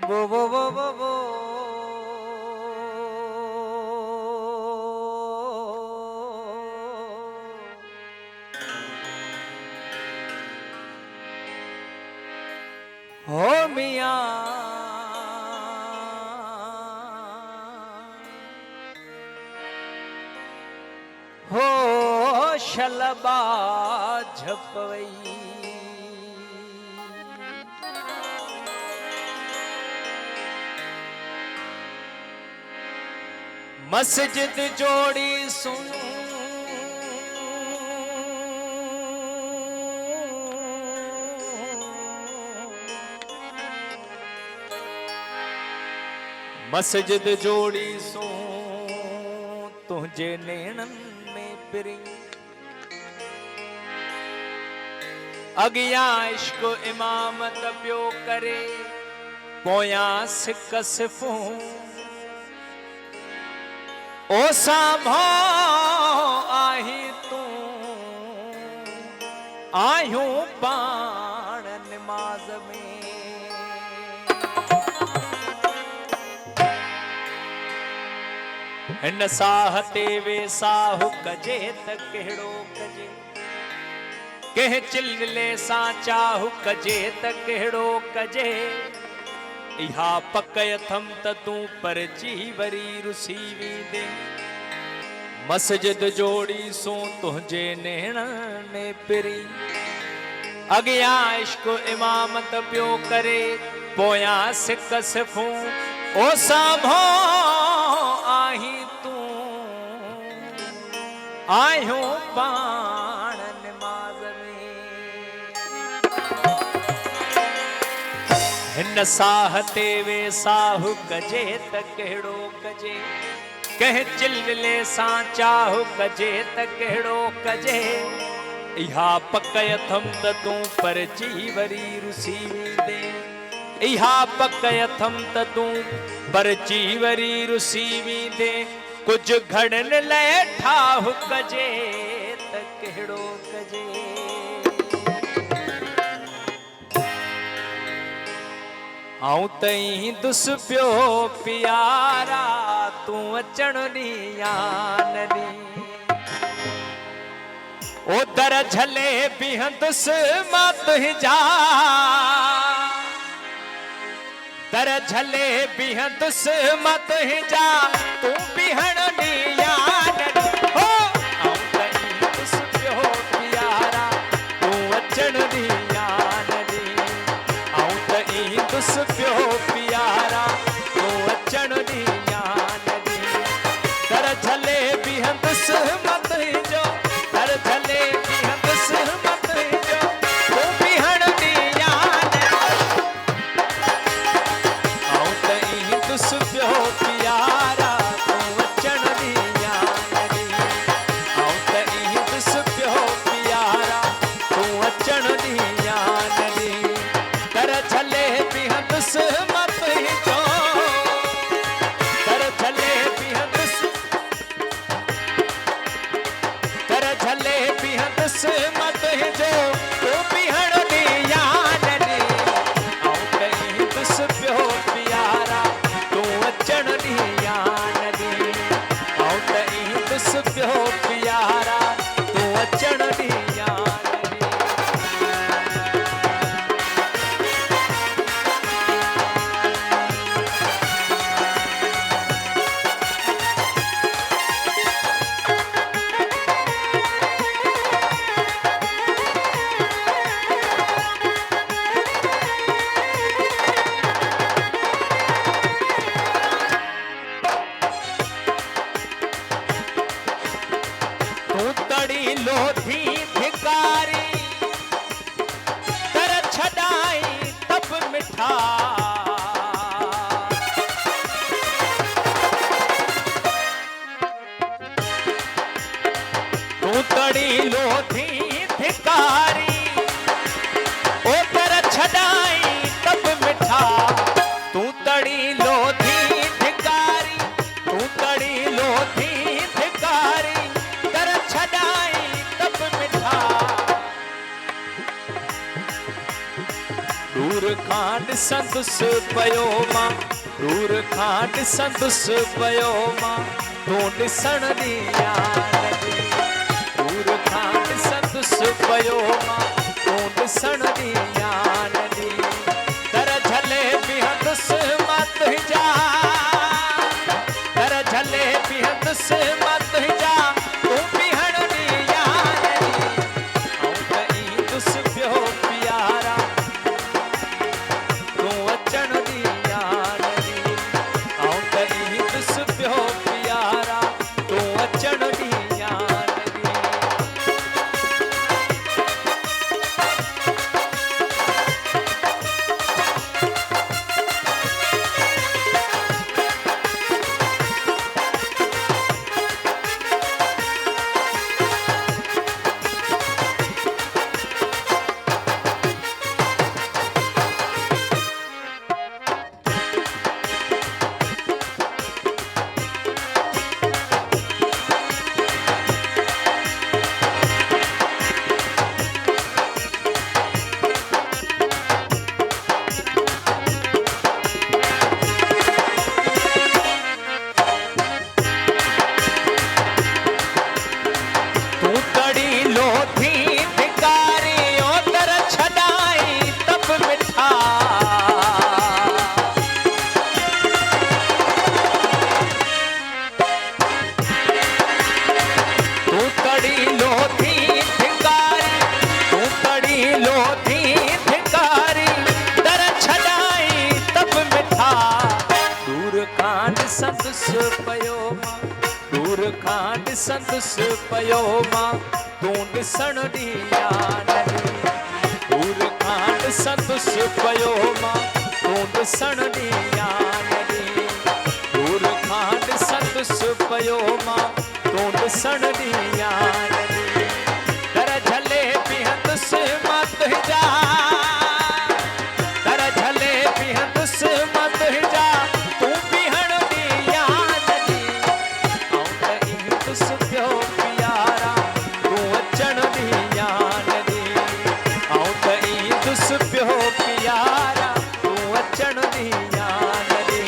वो वो वो वो वो हो मियां हो शलबा झपवई मस्जिद जोड़ी सुन मस्जिद जोड़ी सो तुझे नेणन में पिरी अगिया इश्क इमामत पियो करे पोया सिक सिफू ओ साभो आही तू आयूं पाण नमाज में हिन साह ते वे साहु कजे त कहिड़ो कजे कंहिं चिलले सां चाहु कजे त कहिड़ो कजे इहा पक अथम त तूं परची वरी रुसी वेंदे मस्जिद जोड़ी सो तुंहिंजे नेण में पिरी अॻियां इश्क इमामत पियो करे पोयां सिक सिफूं ओ साभो आही तू आयो पाण नमाज में हिन साह ते वे साहु कजे त कहिड़ो कजे कंहिं चिलले सां चाहु कजे त कहिड़ो कजे इहा पक अथम त तूं परची वरी रुसी वेंदे इहा पक अथम त तूं परची वरी रुसी वेंदे कुछ घड़न लाइ ठाहु कजे त कहिड़ो कजे आऊं तई दुस पियो प्यारा तूं अचण ॾींहुं याननी ओ दर झले बीहंदुसि मां तुंहिंजा दर झले बीहंदुसि मां तुंहिंजा तूं बीहण ॾींहुं याननी हो आऊं तई दुस पियो प्यारा तूं अचण ॾींहुं याननी आऊं तई दुस पियो प्यारा तूं अचण ॾींहुं याननी दर झले बीहंदुसि मां तुंहिंजो दर झले बीहंदुसि मां तुंहिंजो तूं बीहण ॾींहुं याननी आऊं तई दुस पियो प्यारा तूं अचण ॾींहुं याननी आऊं तई दुस पियो प्यारा तूं अचण ॾींहुं याननी दर झले बीहंदुसि मां तुंहिंजो दर झले बीहंदुसि दर झले बीहंदुसि मां तुंहिंजो तूं बीहण ॾींहुं याननी आऊं तई दुस पियो प्यारा तूं अचण ॾींहुं याननी आऊं तई दुस पियो प्यारा तूं अचण ॾींहुं याननी तूं तड़ी लोधी भिकारी कर छॾाई तब मिठा तूं तड़ी लोधी भिकारी ओ कर छॾाई तब मिठा तूं तड़ी लोधी भिकारी तूं तड़ी लोधी भिकारी कर छॾाई तब मिठा दूर खां ॾिस संदुस पयो मां रूर खांड संदुस पयो मां तूं ॾिसण दी यार दी रूर खांड संदुस पयो मां तूं ॾिसण दी यार दी दर झले बिहंदुस मत जा दर झले बिहंदुस मत जा तूं बिहण दी यार दी ऐं कई दुस पियो प्यारा तूं अचण दी यार दी ऐं कई दुस पियो प्यारा तूं अचण दी यार दी संदुस पयो मां दूर खांड संदुस पयो मां तूं ॾिसण दी यार दी दूर खांड संदुस पयो मां तूं ॾिसण दी यार दी दूर खांड संदुस पयो मां तूं ॾिसण दी यार दी दर झले बिहंदुस मत जा दर झले बिहंदुस मत जा तूं बिहण दी यार दी ऐं कई दुस पियो प्यारा तूं अचण दी यार दी ऐं कई दुस पियो प्यारा तूं अचण दी यार दी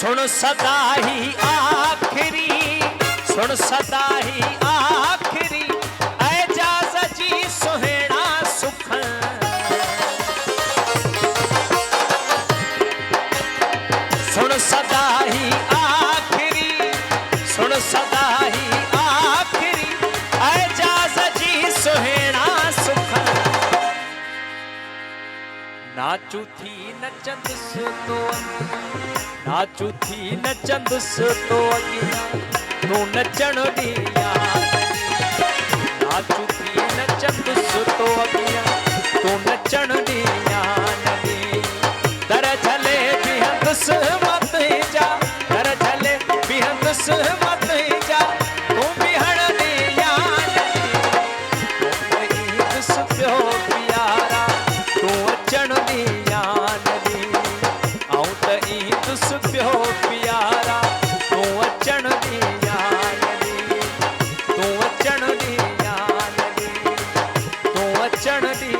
सुन सदा ही आखिरी सुन सदा ही आखिरी एजाज जी सुहेणा सुख सुन सदा ही आखिरी सुन सदा ही आखिरी एजाज जी सुहेणा सुख नाचू थी नचंदुस तो नाचू थी नचंदुस तो अगिया तूं नचण दी यार नाचू थी नचंदुस तो अगिया तूं नचण दी यार दी दर झले बिहंदुस मत जा दर झले बिहंदुस मत जा तूं बिहण दी यार दी दुस पियो प्यारा तूं अचण दी यार दी ऐं तई दुस पियो प्यारा तूं अचण दी यार दी तूं अचण दी यार दी तूं अचण दी